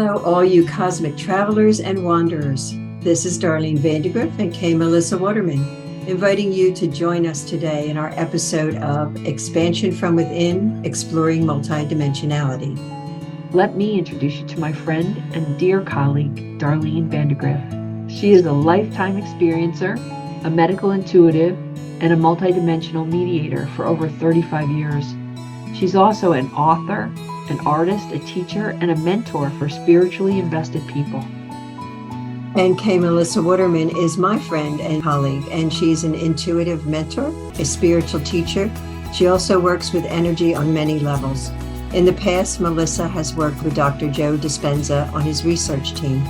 Hello, all you cosmic travelers and wanderers. This is Darlene and K. Melissa Waterman, inviting you to join us today in our episode of Expansion from Within, Exploring Multidimensionality. Let me introduce you to my friend and dear colleague, Darlene Vandergriff. She is a lifetime experiencer, a medical intuitive, and a multidimensional mediator for over 35 years. She's also an author, an artist, a teacher, and a mentor for spiritually invested people. And K. Melissa Waterman is my friend and colleague, and she's an intuitive mentor, a spiritual teacher. She also works with energy on many levels. In the past, Melissa has worked with Dr. Joe Dispenza on his research team.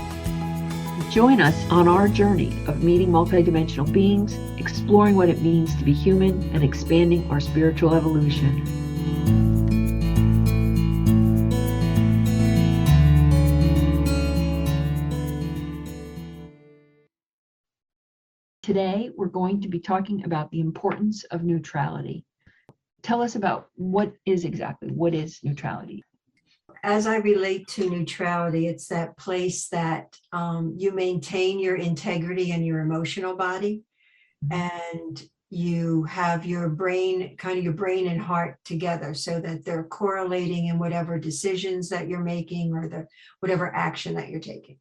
Join us on our journey of meeting multidimensional beings, exploring what it means to be human, and expanding our spiritual evolution. Today, we're going to be talking about the importance of neutrality. Tell us about what is neutrality? As I relate to neutrality, it's that place that you maintain your integrity and your emotional body, and you have your brain and heart together so that they're correlating in whatever decisions that you're making or whatever action that you're taking.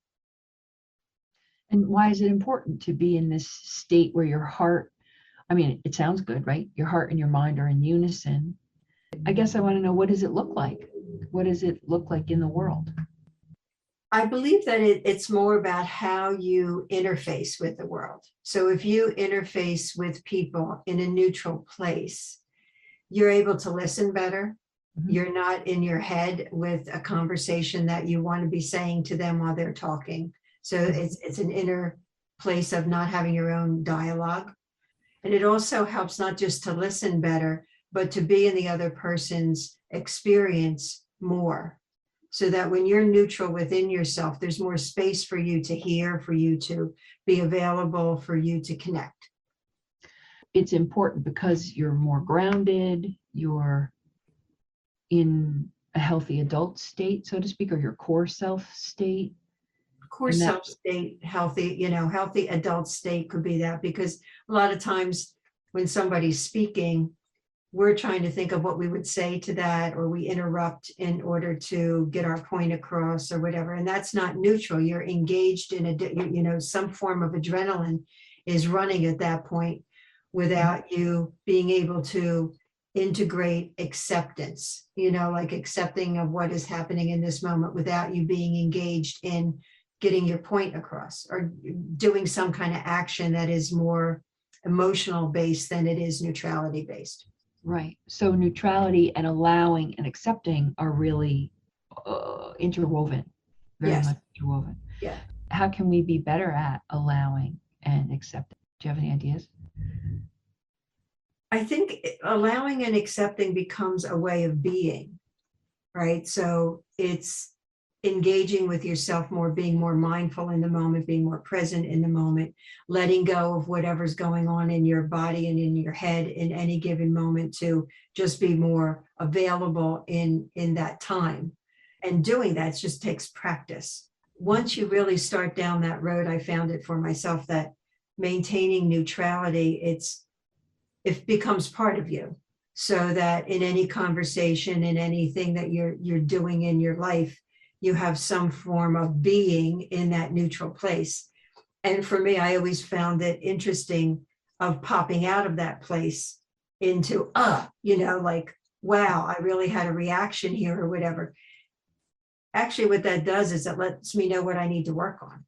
And why is it important to be in this state where your heart, it sounds good, right? Your heart and your mind are in unison. I guess I want to know, what does it look like? What does it look like in the world? I believe that it's more about how you interface with the world. So if you interface with people in a neutral place, you're able to listen better. Mm-hmm. You're not in your head with a conversation that you want to be saying to them while they're talking. So it's an inner place of not having your own dialogue. And it also helps not just to listen better, but to be in the other person's experience more. So that when you're neutral within yourself, there's more space for you to hear, for you to be available, for you to connect. It's important because you're more grounded, you're in a healthy adult state, so to speak, or your core self state. Core self state, healthy adult state could be that, because a lot of times when somebody's speaking, we're trying to think of what we would say to that, or we interrupt in order to get our point across or whatever. And that's not neutral. You're engaged in some form of adrenaline is running at that point without you being able to integrate acceptance, like accepting of what is happening in this moment without you being engaged in getting your point across or doing some kind of action that is more emotional based than it is neutrality based. Right. So neutrality and allowing and accepting are really interwoven, very much interwoven. Yeah. How can we be better at allowing and accepting? Do you have any ideas? I think allowing and accepting becomes a way of being, right? So it's engaging with yourself more, being more mindful in the moment, being more present in the moment, letting go of whatever's going on in your body and in your head in any given moment to just be more available in that time. And doing that just takes practice. Once you really start down that road, I found it for myself that maintaining neutrality, it becomes part of you, so that in any conversation, in anything that you're doing in your life, you have some form of being in that neutral place. And for me, I always found it interesting of popping out of that place into, like, wow, I really had a reaction here or whatever. Actually, what that does is it lets me know what I need to work on,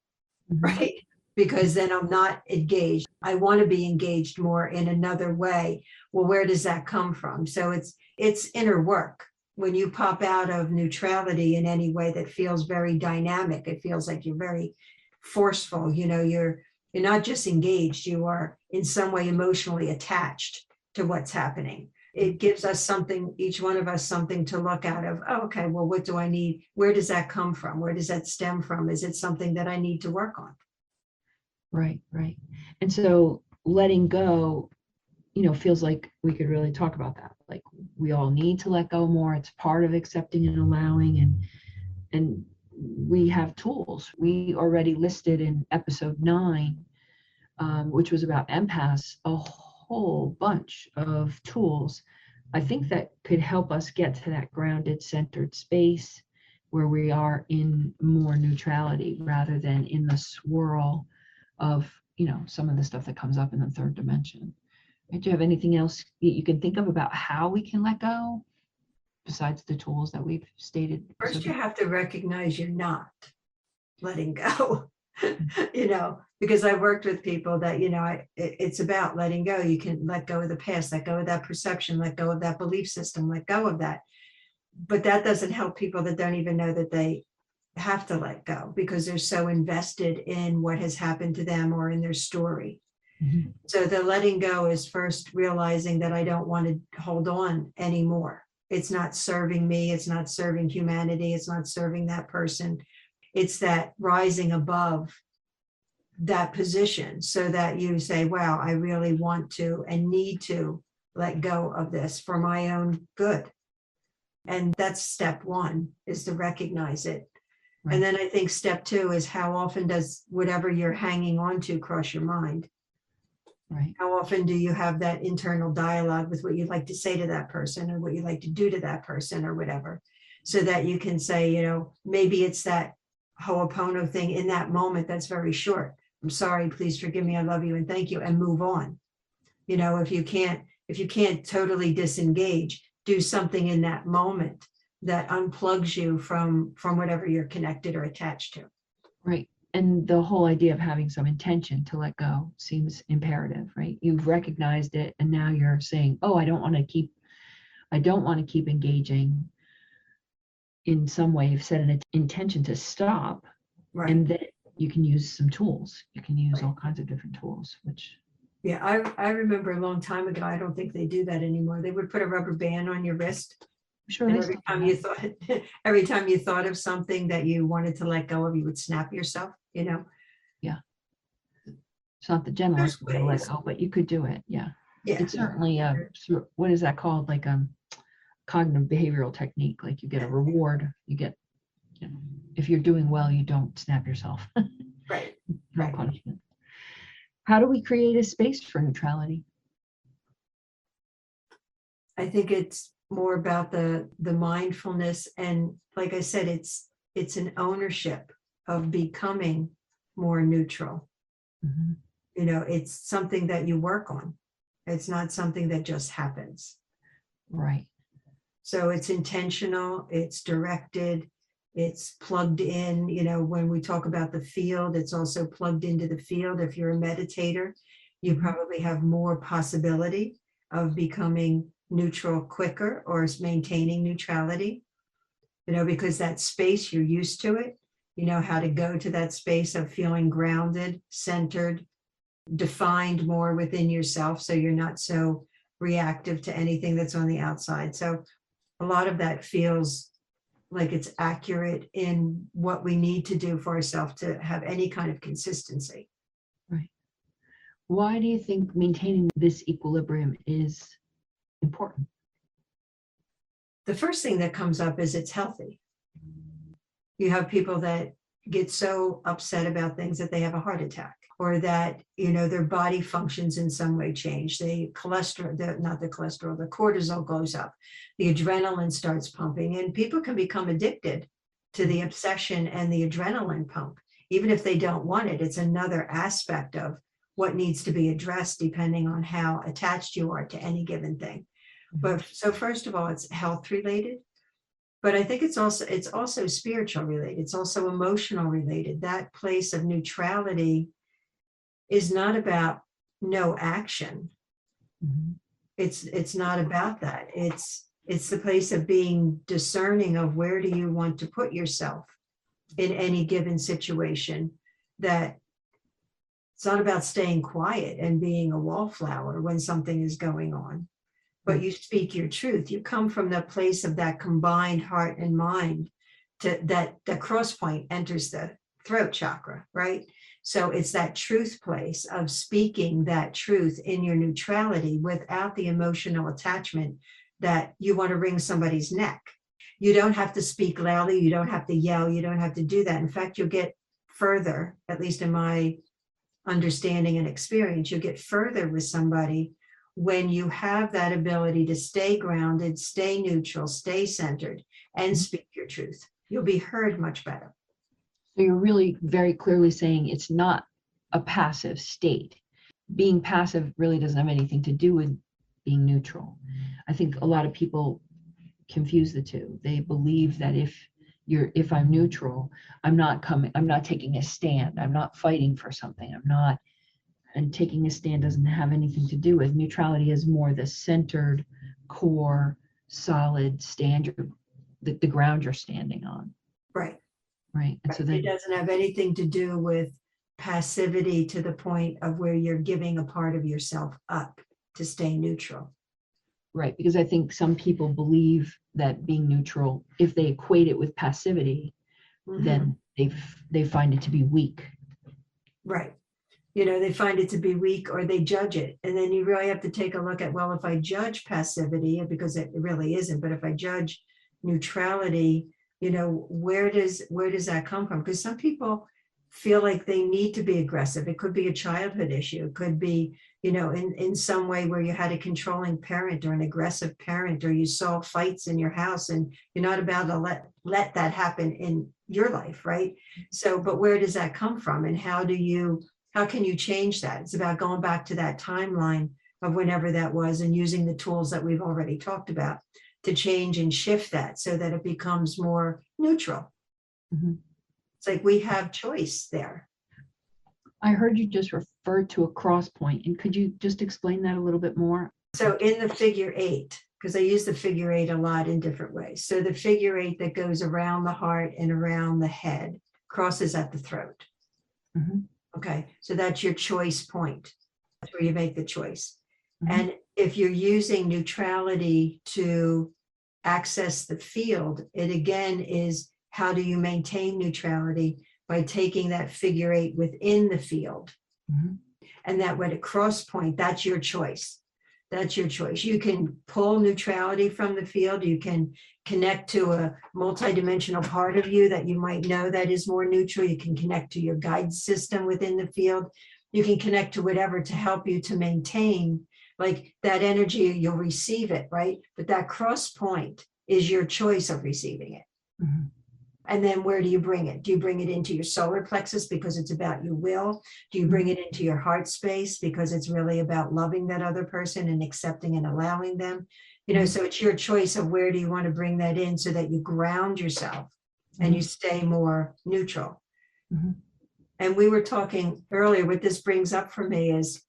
right? Because then I'm not engaged. I want to be engaged more in another way. Well, where does that come from? So it's inner work. When you pop out of neutrality in any way that feels very dynamic, it feels like you're very forceful. You're not just engaged, you are in some way emotionally attached to what's happening. It gives us something, each one of us, something to look at of, oh, okay, well, what do I need? Where does that come from? Where does that stem from? Is it something that I need to work on? Right. And so letting go, feels like we could really talk about that. Like, we all need to let go more. It's part of accepting and allowing. And we have tools. We already listed in episode 9, which was about empaths, a whole bunch of tools, I think, that could help us get to that grounded, centered space where we are in more neutrality rather than in the swirl of, some of the stuff that comes up in the third dimension. Do you have anything else that you can think of about how we can let go besides the tools that we've stated? First, you have to recognize you're not letting go, because I worked with people that, it's about letting go. You can let go of the past, let go of that perception, let go of that belief system, let go of that. But that doesn't help people that don't even know that they have to let go because they're so invested in what has happened to them or in their story. Mhm. So the letting go is first realizing that I don't want to hold on anymore. It's not serving me. It's not serving humanity. It's not serving that person. It's that rising above that position so that you say, wow, I really want to and need to let go of this for my own good. And that's step 1, is to recognize it. Right. And then I think step 2 is how often does whatever you're hanging on to cross your mind? Right. How often do you have that internal dialogue with what you'd like to say to that person or what you'd like to do to that person or whatever, so that you can say, maybe it's that Ho'opono thing in that moment that's very short. I'm sorry, please forgive me, I love you, and thank you, and move on. If you can't totally disengage, do something in that moment that unplugs you from whatever you're connected or attached to. Right. And the whole idea of having some intention to let go seems imperative, right? You've recognized it and now you're saying, oh, I don't want to keep engaging in some way. You've set an intention to stop. Right. And then you can use some tools. You can use Right. all kinds of different tools, which. Yeah, I remember a long time ago, I don't think they do that anymore. They would put a rubber band on your wrist. Sure. And they every still do time that. every time you thought of something that you wanted to let go of, you would snap yourself, Yeah. It's not the gentlest way to let go, but you could do it. Yeah. Yeah. It's certainly what is that called? Like cognitive behavioral technique. Like you get a reward, you get, if you're doing well, you don't snap yourself. Right. No Right. punishment. How do we create a space for neutrality? I think it's more about the mindfulness. And like I said, it's an ownership of becoming more neutral. Mhm. It's something that you work on. It's not something that just happens. Right. So it's intentional, it's directed, it's plugged in. When we talk about the field, it's also plugged into the field. If you're a meditator, you probably have more possibility of becoming neutral quicker or maintaining neutrality, because that space, you're used to it. You know how to go to that space of feeling grounded, centered, defined more within yourself. So you're not so reactive to anything that's on the outside. So a lot of that feels like it's accurate in what we need to do for ourselves to have any kind of consistency. Right. Why do you think maintaining this equilibrium is important? The first thing that comes up is it's healthy. You have people that get so upset about things that they have a heart attack, or that, their body functions in some way change. The cortisol goes up, the adrenaline starts pumping, and people can become addicted to the obsession and the adrenaline pump. Even if they don't want it, it's another aspect of what needs to be addressed depending on how attached you are to any given thing. But so first of all, it's health related. But I think it's also spiritual related. It's also emotional related. That place of neutrality is not about no action. Mhm. It's not about that. It's the place of being discerning of where do you want to put yourself in any given situation. That it's not about staying quiet and being a wallflower when something is going on, but you speak your truth. You come from the place of that combined heart and mind to that the cross point enters the throat chakra, right? So it's that truth place of speaking that truth in your neutrality without the emotional attachment that you want to wring somebody's neck. You don't have to speak loudly. You don't have to yell. You don't have to do that. In fact, you'll get further, at least in my understanding and experience, you'll get further with somebody when you have that ability to stay grounded, stay neutral, stay centered, and speak your truth. You'll be heard much better. So you're really very clearly saying it's not a passive state. Being passive really doesn't have anything to do with being neutral. I think a lot of people confuse the two. They believe that if I'm neutral, I'm not taking a stand. I'm not fighting for something. And taking a stand doesn't have anything to do with neutrality. Is more the centered, core, solid stand, the ground you're standing on. Right. Right. And so then it doesn't have anything to do with passivity to the point of where you're giving a part of yourself up to stay neutral. right, because I think some people believe that being neutral, if they equate it with passivity, then they find it to be weak. Right. They find it to be weak, or they judge it. And then you really have to take a look at, well, if I judge passivity, because it really isn't, but if I judge neutrality, where does that come from? Because some people feel like they need to be aggressive. It could be a childhood issue. It could be, in some way where you had a controlling parent or an aggressive parent, or you saw fights in your house and you're not about to let that happen in your life, right? So, but where does that come from? And how can you change that? It's about going back to that timeline of whenever that was and using the tools that we've already talked about to change and shift that so that it becomes more neutral. It's like we have choice there. I heard you just refer to a cross point, and could you just explain that a little bit more? So in the figure 8, because I use the figure 8 a lot in different ways. So the figure 8 that goes around the heart and around the head crosses at the throat. Okay, so that's your choice point. That's where you make the choice. And if you're using neutrality to access the field, it again is, how do you maintain neutrality? By taking that figure 8 within the field. And that when a cross point, that's your choice. That's your choice. You can pull neutrality from the field. You can connect to a multidimensional part of you that you might know that is more neutral. You can connect to your guide system within the field. You can connect to whatever to help you to maintain, like that energy, you'll receive it, right? But that cross point is your choice of receiving it. And then where do you bring it? Do you bring it into your solar plexus because it's about your will? Do you bring it into your heart space because it's really about loving that other person and accepting and allowing them? So it's your choice of where do you want to bring that in so that you ground yourself and you stay more neutral. And we were talking earlier, what this brings up for me is,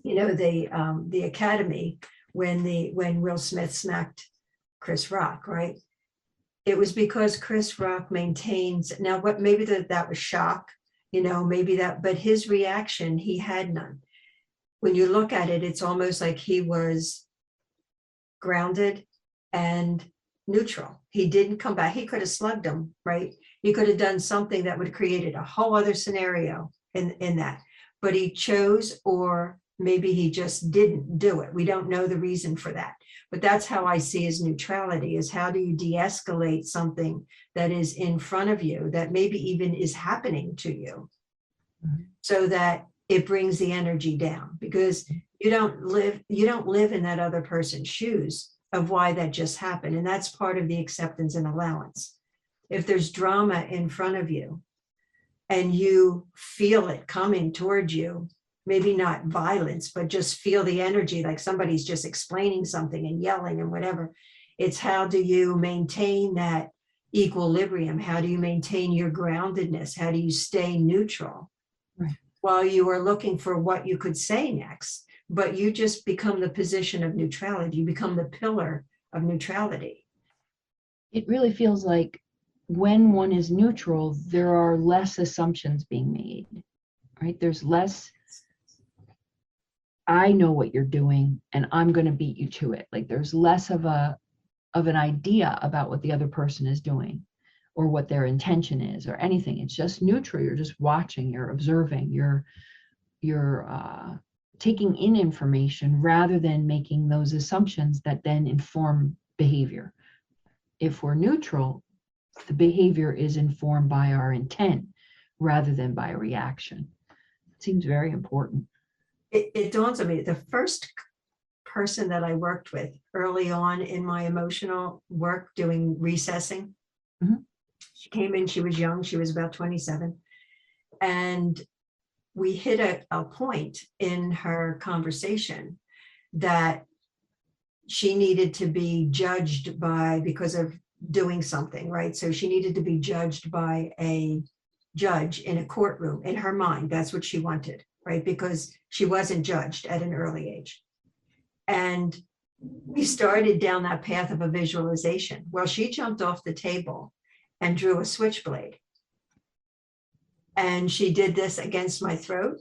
the Academy, when Will Smith smacked Chris Rock, right? It was because Chris Rock maintains, now what, maybe that was shock, maybe that, but his reaction, he had none. When you look at it, it's almost like he was grounded and neutral. He didn't come back. He could have slugged him, right? He could have done something that would have created a whole other scenario in that, but he chose, or maybe he just didn't do it. We don't know the reason for that. But that's how I see as neutrality, is how do you de-escalate something that is in front of you, that maybe even is happening to you, so that it brings the energy down, because you don't live in that other person's shoes of why that just happened. And that's part of the acceptance and allowance. If there's drama in front of you and you feel it coming towards you, maybe not violence, but just feel the energy, like somebody's just explaining something and yelling and whatever. It's how do you maintain that equilibrium? How do you maintain your groundedness? How do you stay neutral while you are looking for what you could say next? But you just become the position of neutrality. You become the pillar of neutrality. It really feels like when one is neutral, there are less assumptions being made, right? There's less, I know what you're doing and I'm going to beat you to it. Like there's less of an idea about what the other person is doing or what their intention is or anything. It's just neutral. You're just watching, you're observing, you're taking in information rather than making those assumptions that then inform behavior. if we're neutral, the behavior is informed by our intent rather than by a reaction. It seems very important. It dawns on me, the first person that I worked with early on in my emotional work doing recessing, she came in, she was young, she was about 27. And we hit a point in her conversation that she needed to be judged by, because of doing something, right? So she needed to be judged by a judge in a courtroom. In her mind, that's what she wanted, right? Because she wasn't judged at an early age. And we started down that path of a visualization. Well, she jumped off the table and drew a switchblade. And she did this against my throat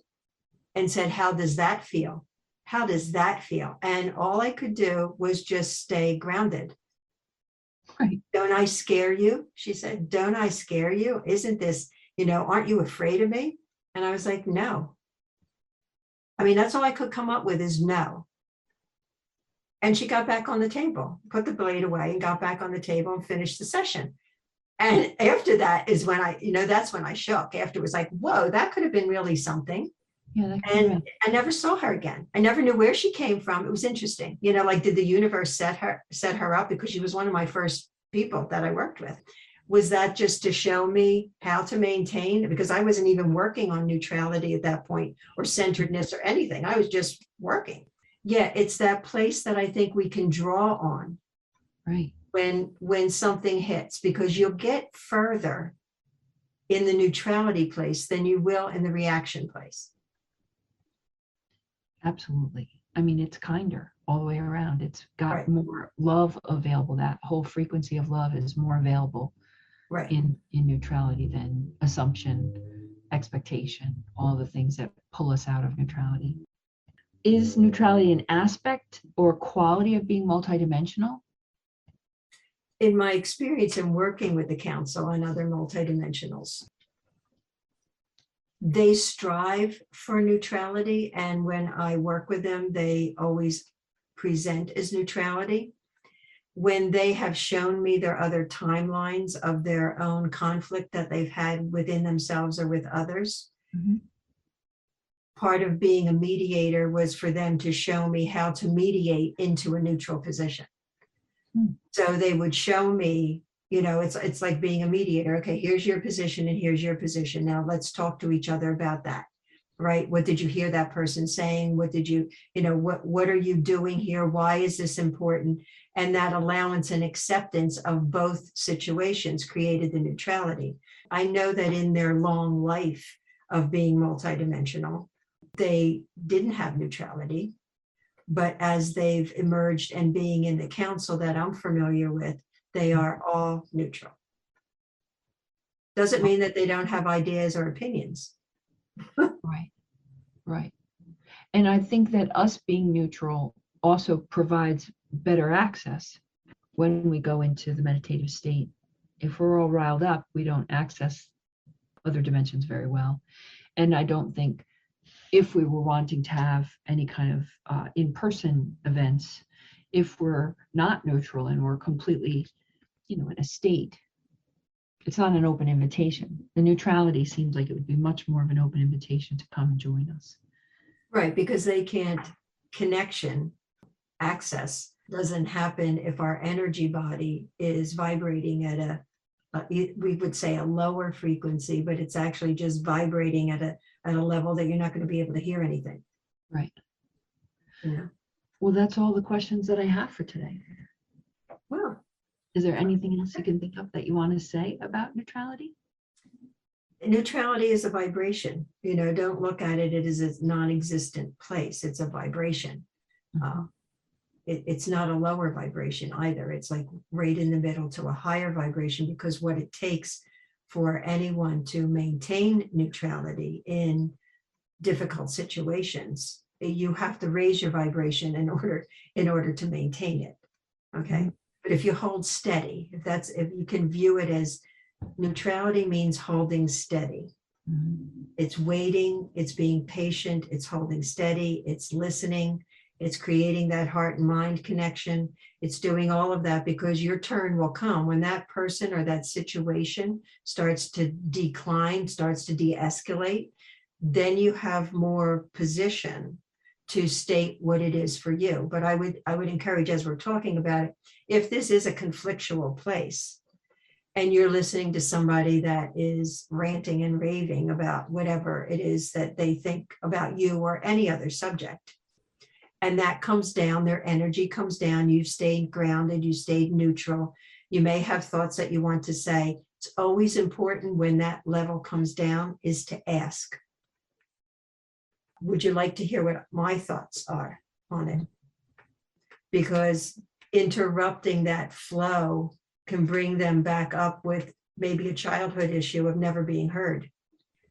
and said, "How does that feel? How does that feel?" And all I could do was just stay grounded. Right. "Don't I scare you?" She said, "Don't I scare you? Isn't this, aren't you afraid of me?" And I was like, "No." I mean, that's all I could come up with is no. And she got back on the table, put the blade away and got back on the table and finished the session. And after that is when that's when I shook. After it was like, whoa, that could have been really something. Yeah, that could And be. I never saw her again. I never knew where she came from. It was interesting. Like, did the universe set her up? Because she was one of my first people that I worked with. Was that just to show me how to maintain? Because I wasn't even working on neutrality at that point, or centeredness or anything. I was just working. Yeah, it's that place that I think we can draw on. Right. When something hits, because you'll get further in the neutrality place than you will in the reaction place. Absolutely. I mean, it's kinder all the way around. It's got Right. more love available. That whole frequency of love is more available Right. in neutrality than assumption, expectation, all the things that pull us out of neutrality. Is neutrality an aspect or quality of being multidimensional? In my experience in working with the council and other multidimensionals, they strive for neutrality. And when I work with them, they always present as neutrality. When they have shown me their other timelines of their own conflict that they've had within themselves or with others, part of being a mediator was for them to show me how to mediate into a neutral position. So they would show me, it's like being a mediator. Okay, here's your position and here's your position. Now let's talk to each other about that, right? What did you hear that person saying? What did you, what are you doing here? Why is this important? And that allowance and acceptance of both situations created the neutrality. I know that in their long life of being multidimensional, they didn't have neutrality. But as they've emerged and being in the council that I'm familiar with, they are all neutral. Doesn't mean that they don't have ideas or opinions. Right, right. And I think that us being neutral also provides better access when we go into the meditative state. If we're all riled up, we don't access other dimensions very well. And I don't think, if we were wanting to have any kind of in-person events, if we're not neutral and we're completely, in a state, it's not an open invitation. The neutrality seems like it would be much more of an open invitation to come and join us. Right, because they can't, access doesn't happen if our energy body is vibrating at we would say a lower frequency, but it's actually just vibrating at a level that you're not going to be able to hear anything. Right. Well, that's all the questions that I have for today. Well, is there anything else you can think of that you want to say about neutrality? Neutrality is a vibration. Don't look at it as a non-existent place. It's a vibration. It's not a lower vibration either. It's like right in the middle to a higher vibration, because what it takes for anyone to maintain neutrality in difficult situations, you have to raise your vibration in order to maintain it. Okay. But if you hold steady, if you can view it as neutrality means holding steady. It's waiting, it's being patient, it's holding steady, it's listening, It's creating that heart and mind connection. It's doing all of that because your turn will come when that person or that situation starts to decline, starts to de-escalate. Then you have more position to state what it is for you. But I would encourage, as we're talking about it, if this is a conflictual place and you're listening to somebody that is ranting and raving about whatever it is that they think about you or any other subject, and that comes down, their energy comes down, you've stayed grounded, you stayed neutral, you may have thoughts that you want to say. It's always important when that level comes down is to ask, would you like to hear what my thoughts are on it? Because interrupting that flow can bring them back up with maybe a childhood issue of never being heard.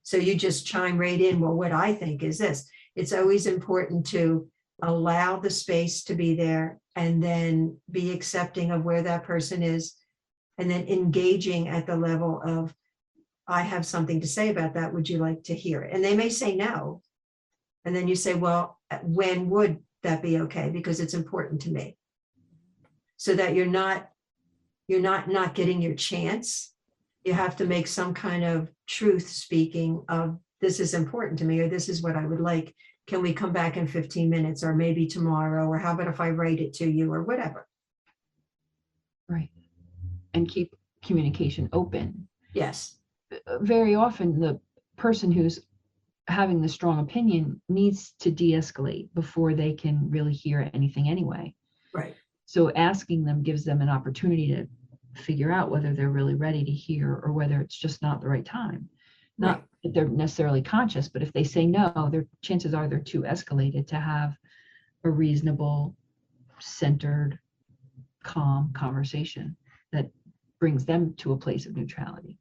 So you just chime right in, well, what I think is this. It's always important to allow the space to be there and then be accepting of where that person is, and then engaging at the level of, I have something to say about that. Would you like to hear it? And they may say no. And then you say, well, when would that be okay? Because it's important to me. So that you're not getting your chance. You have to make some kind of truth speaking of, this is important to me, or this is what I would like. Can we come back in 15 minutes or maybe tomorrow? Or how about if I write it to you or whatever? Right. And keep communication open. Yes. Very often the person who's having the strong opinion needs to de-escalate before they can really hear anything anyway. Right. So asking them gives them an opportunity to figure out whether they're really ready to hear or whether it's just not the right time. Not Right. that they're necessarily conscious, but if they say no, their chances are they're too escalated to have a reasonable, centered, calm conversation that brings them to a place of neutrality.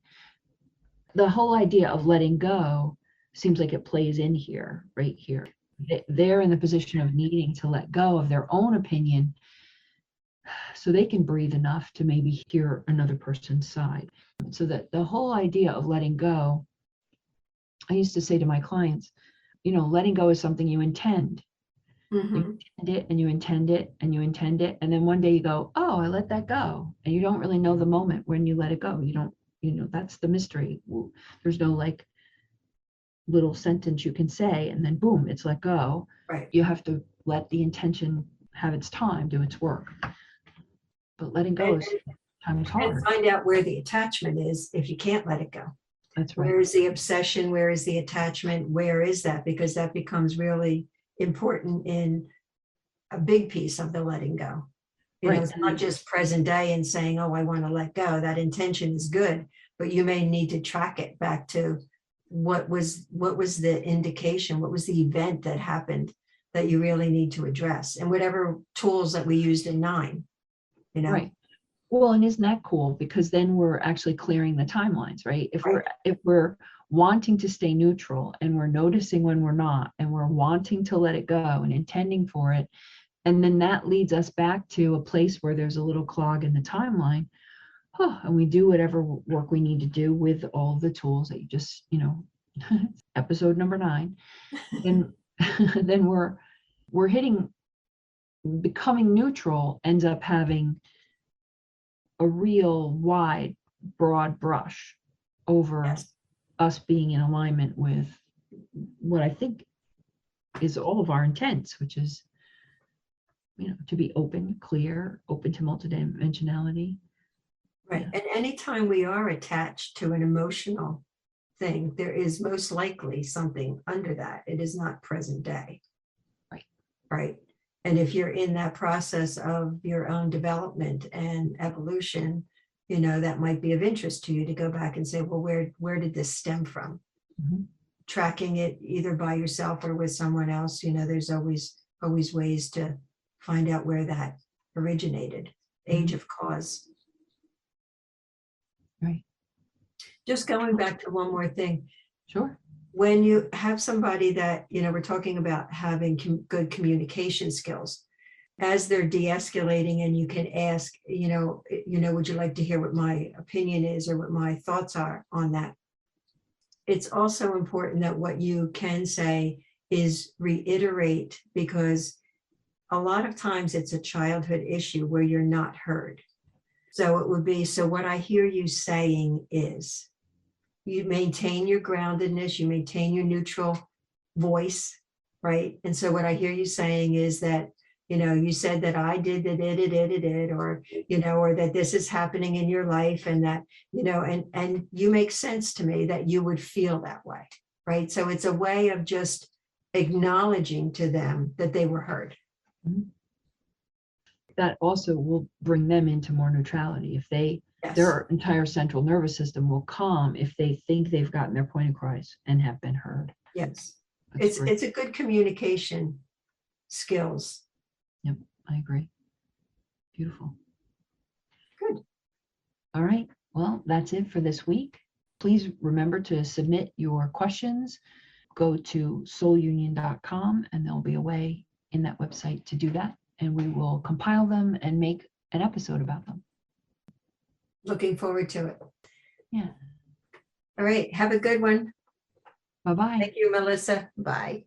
The whole idea of letting go seems like it plays in here, right here. They're in the position of needing to let go of their own opinion so they can breathe enough to maybe hear another person's side. So that the whole idea of letting go, I used to say to my clients, letting go is something you intend. Mm-hmm. You intend it and you intend it and you intend it. And then one day you go, oh, I let that go. And you don't really know the moment when you let it go. You don't, that's the mystery. There's no like little sentence you can say and then boom, it's let go. Right. You have to let the intention have its time, do its work. But letting go is sometimes hard. And find out where the attachment is if you can't let it go. That's right. Where is the obsession? Where is the attachment? Where is that? Because that becomes really important in a big piece of the letting go. Right. It's not just present day and saying, oh, I want to let go. That intention is good, but you may need to track it back to what was the indication, what was the event that happened that you really need to address, and whatever tools that we used in 9, Right. Well, and isn't that cool? Because then we're actually clearing the timelines, right? If we're wanting to stay neutral and we're noticing when we're not, and we're wanting to let it go and intending for it, and then that leads us back to a place where there's a little clog in the timeline, and we do whatever work we need to do with all the tools that you just, episode number 9, then then we're hitting, becoming neutral ends up having a real wide, broad brush over Yes. us being in alignment with what I think is all of our intents, which is, to be open, clear, open to multidimensionality. Right. Yeah. And anytime we are attached to an emotional thing, there is most likely something under that. It is not present day. Right. Right. And if you're in that process of your own development and evolution, that might be of interest to you to go back and say, well, where did this stem from? Mm-hmm. Tracking it either by yourself or with someone else, there's always ways to find out where that originated. Age of cause. Right. Just going back to one more thing. Sure. When you have somebody that, we're talking about having good communication skills, as they're de-escalating, and you can ask, would you like to hear what my opinion is or what my thoughts are on that? It's also important that what you can say is reiterate, because a lot of times it's a childhood issue where you're not heard. So it would be, so what I hear you saying is you maintain your groundedness, you maintain your neutral voice, right? And so what I hear you saying is that, you said that I did, or, or that this is happening in your life, and that, and you make sense to me that you would feel that way, right? So it's a way of just acknowledging to them that they were heard. That also will bring them into more neutrality. If Yes. their entire central nervous system will calm if they think they've gotten their point across and have been heard. Yes. That's great. It's a good communication skills. Yep, I agree. Beautiful. Good. All right. Well, that's it for this week. Please remember to submit your questions. Go to soulunion.com and there'll be a way in that website to do that. And we will compile them and make an episode about them. Looking forward to it. Yeah. All right. Have a good one. Bye-bye. Thank you, Melissa. Bye.